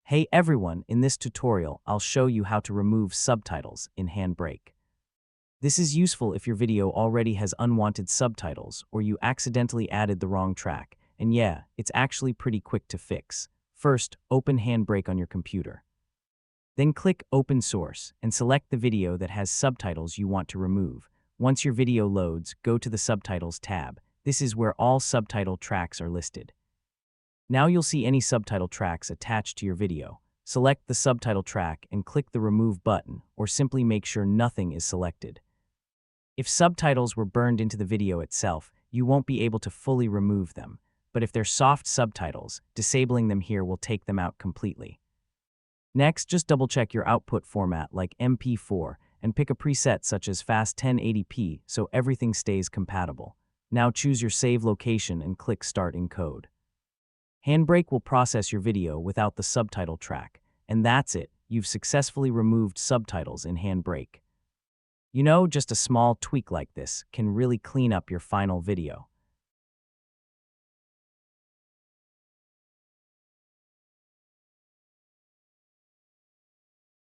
Hey everyone, in this tutorial, I'll show you how to remove subtitles in HandBrake. This is useful if your video already has unwanted subtitles or you accidentally added the wrong track, and yeah, it's actually pretty quick to fix. First, open HandBrake on your computer. Then click Open Source and select the video that has subtitles you want to remove. Once your video loads, go to the Subtitles tab. This is where all subtitle tracks are listed. Now you'll see any subtitle tracks attached to your video. Select the subtitle track and click the Remove button, or simply make sure nothing is selected. If subtitles were burned into the video itself, you won't be able to fully remove them, but if they're soft subtitles, disabling them here will take them out completely. Next, just double-check your output format like MP4 and pick a preset such as Fast 1080p so everything stays compatible. Now choose your save location and click Start Encode. HandBrake will process your video without the subtitle track, and that's it, you've successfully removed subtitles in HandBrake. You know, just a small tweak like this can really clean up your final video.